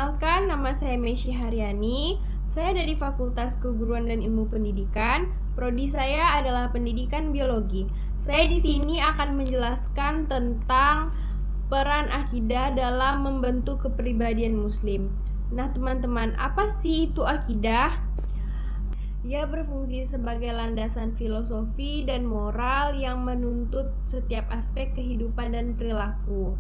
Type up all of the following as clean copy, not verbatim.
Perkenalkan, nama saya Mesy Haryani. Saya dari Fakultas Keguruan dan Ilmu Pendidikan. Prodi saya adalah Pendidikan Biologi. Saya di sini akan menjelaskan tentang peran akidah dalam membentuk kepribadian Muslim. Nah, teman-teman, apa sih itu akidah? Ia berfungsi sebagai landasan filosofi dan moral yang menuntut setiap aspek kehidupan dan perilaku.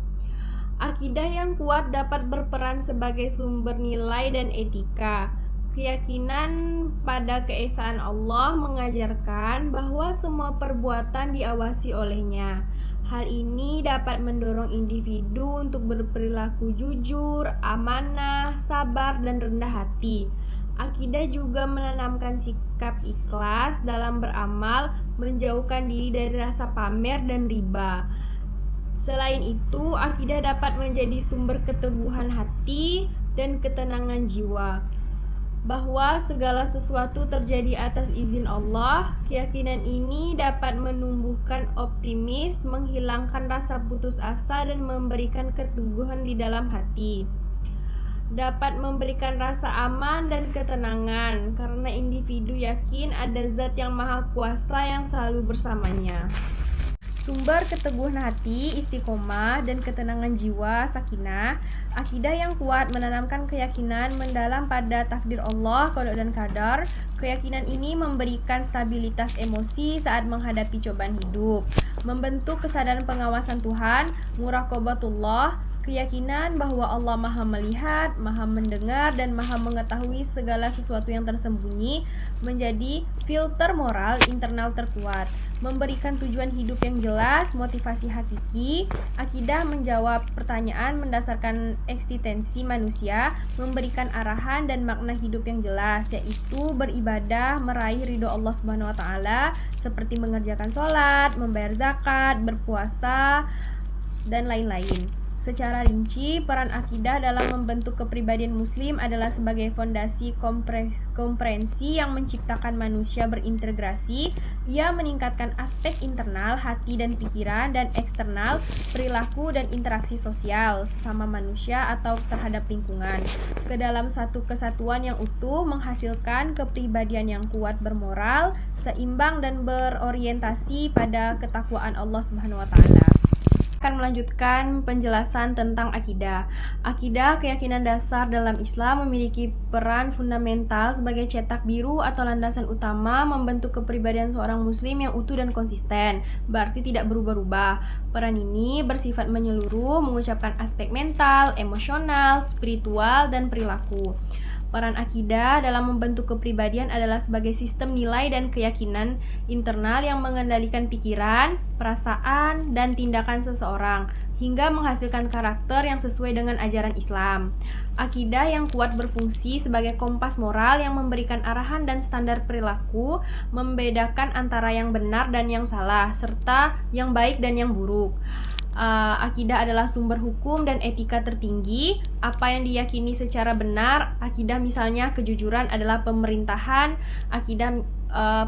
Akidah yang kuat dapat berperan sebagai sumber nilai dan etika. Keyakinan pada keesaan Allah mengajarkan bahwa semua perbuatan diawasi olehnya. Hal ini dapat mendorong individu untuk berperilaku jujur, amanah, sabar, dan rendah hati. Akidah juga menanamkan sikap ikhlas dalam beramal, menjauhkan diri dari rasa pamer dan riba. Selain itu, akidah dapat menjadi sumber keteguhan hati dan ketenangan jiwa, bahwa segala sesuatu terjadi atas izin Allah. Keyakinan ini dapat menumbuhkan optimis, menghilangkan rasa putus asa, dan memberikan keteguhan di dalam hati. Dapat memberikan rasa aman dan ketenangan, karena individu yakin ada zat yang maha kuasa yang selalu bersamanya. Sumber keteguhan hati, istiqomah, dan ketenangan jiwa, sakinah. Akidah yang kuat menanamkan keyakinan mendalam pada takdir Allah, qada dan qadar. Keyakinan ini memberikan stabilitas emosi saat menghadapi cobaan hidup, membentuk kesadaran pengawasan Tuhan, muraqabatullah, keyakinan bahwa Allah maha melihat, maha mendengar, dan maha mengetahui segala sesuatu yang tersembunyi, menjadi filter moral internal terkuat, memberikan tujuan hidup yang jelas, motivasi hakiki. Akidah menjawab pertanyaan mendasarkan eksistensi manusia, memberikan arahan dan makna hidup yang jelas, yaitu beribadah, meraih ridho Allah Subhanahu wa Ta'ala, seperti mengerjakan sholat, membayar zakat, berpuasa, dan lain-lain. Secara rinci, peran akidah dalam membentuk kepribadian Muslim adalah sebagai fondasi komprehensi yang menciptakan manusia berintegrasi. Ia meningkatkan aspek internal, hati dan pikiran, dan eksternal, perilaku dan interaksi sosial sesama manusia atau terhadap lingkungan, ke dalam satu kesatuan yang utuh, menghasilkan kepribadian yang kuat, bermoral, seimbang, dan berorientasi pada ketakwaan Allah Subhanahu wa Ta'ala. Akan melanjutkan penjelasan tentang akidah. Akidah, keyakinan dasar dalam Islam, memiliki peran fundamental sebagai cetak biru atau landasan utama membentuk kepribadian seorang muslim yang utuh dan konsisten, berarti tidak berubah-ubah. Peran ini bersifat menyeluruh, mengucapkan aspek mental, emosional, spiritual, dan perilaku. Peran akidah dalam membentuk kepribadian adalah sebagai sistem nilai dan keyakinan internal yang mengendalikan pikiran, perasaan, dan tindakan seseorang, hingga menghasilkan karakter yang sesuai dengan ajaran Islam. Akidah yang kuat berfungsi sebagai kompas moral yang memberikan arahan dan standar perilaku, membedakan antara yang benar dan yang salah, serta yang baik dan yang buruk. Akidah adalah sumber hukum dan etika tertinggi. Apa yang diyakini secara benar, akidah misalnya kejujuran adalah pemerintahan, akidah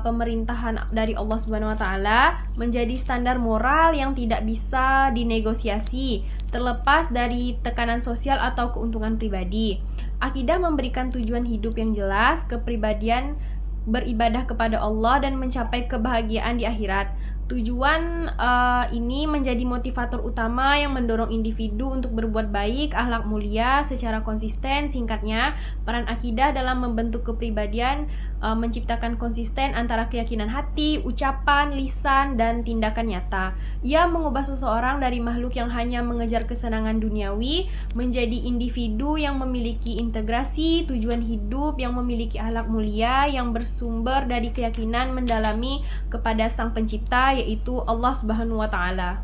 pemerintahan dari Allah Subhanahu wa Ta'ala menjadi standar moral yang tidak bisa dinegosiasi, terlepas dari tekanan sosial atau keuntungan pribadi. Akidah memberikan tujuan hidup yang jelas, kepribadian beribadah kepada Allah dan mencapai kebahagiaan di akhirat. Tujuan ini menjadi motivator utama yang mendorong individu untuk berbuat baik, akhlak mulia secara konsisten. Singkatnya, peran akidah dalam membentuk kepribadian menciptakan konsisten antara keyakinan hati, ucapan, lisan, dan tindakan nyata. Ia mengubah seseorang dari makhluk yang hanya mengejar kesenangan duniawi menjadi individu yang memiliki integrasi, tujuan hidup, yang memiliki akhlak mulia yang bersumber dari keyakinan mendalami kepada Sang Pencipta, yaitu Allah Subhanahu wa Ta'ala.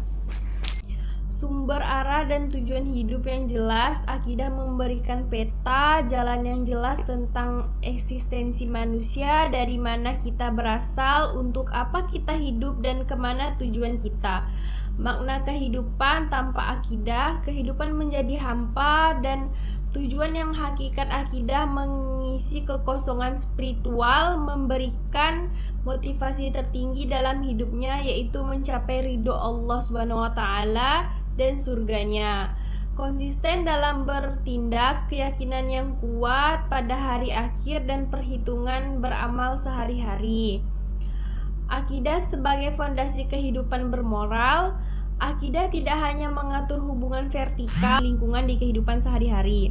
Sumber arah dan tujuan hidup yang jelas. Akidah memberikan peta jalan yang jelas tentang eksistensi manusia, dari mana kita berasal, untuk apa kita hidup, dan kemana tujuan kita. Makna kehidupan tanpa akidah, kehidupan menjadi hampa, dan tujuan yang hakikat akidah mengisi kekosongan spiritual, memberikan motivasi tertinggi dalam hidupnya, yaitu mencapai ridho Allah Subhanahu wa Ta'ala dan surganya. Konsisten dalam bertindak, keyakinan yang kuat pada hari akhir, dan perhitungan beramal sehari-hari. Akidah sebagai fondasi kehidupan bermoral. Akidah tidak hanya mengatur hubungan vertikal lingkungan di kehidupan sehari-hari.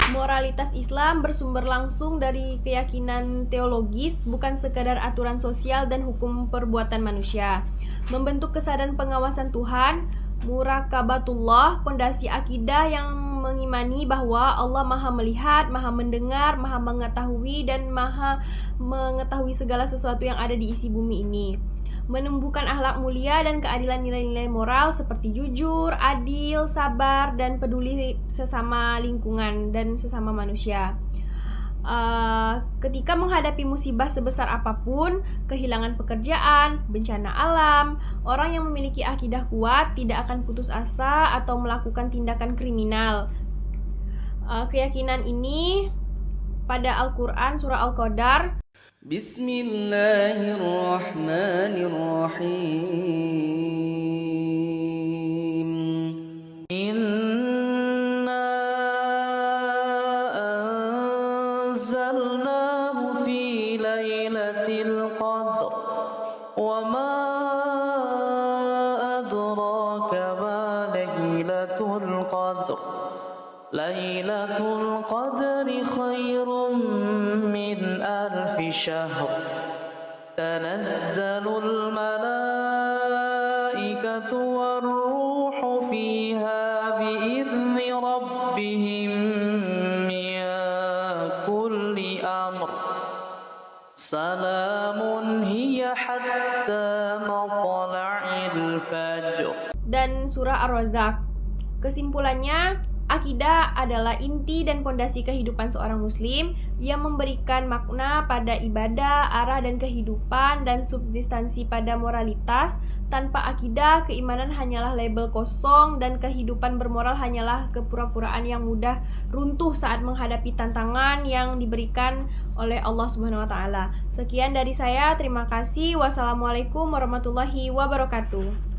Moralitas Islam bersumber langsung dari keyakinan teologis, bukan sekadar aturan sosial dan hukum perbuatan manusia. Membentuk kesadaran pengawasan Tuhan, muraqabatullah, pondasi akidah yang mengimani bahwa Allah Maha melihat, Maha mendengar, Maha mengetahui, dan Maha mengetahui segala sesuatu yang ada di isi bumi ini. Menumbuhkan akhlak mulia dan keadilan, nilai-nilai moral seperti jujur, adil, sabar, dan peduli sesama lingkungan dan sesama manusia. Ketika menghadapi musibah sebesar apapun, kehilangan pekerjaan, bencana alam, orang yang memiliki akidah kuat tidak akan putus asa atau melakukan tindakan kriminal. Keyakinan ini pada Al-Quran surah Al-Qadar. Bismillahirrahmanirrahim. Inna anzalnahu fi lailatul qadr wa ma adraka ma lailatul qadr. Lailatul qadri khairum min alfi syahr. Tanazzalul malaikatu warruhu fiha biizni rabbihim min kulli amr. Salamun hiya hatta matla'il fajr. Dan surah Ar-Razak. Kesimpulannya, akidah adalah inti dan pondasi kehidupan seorang muslim yang memberikan makna pada ibadah, arah dan kehidupan, dan substansi pada moralitas. Tanpa akidah, keimanan hanyalah label kosong dan kehidupan bermoral hanyalah kepura-puraan yang mudah runtuh saat menghadapi tantangan yang diberikan oleh Allah Subhanahu wa taala. Sekian dari saya, terima kasih. Wassalamualaikum warahmatullahi wabarakatuh.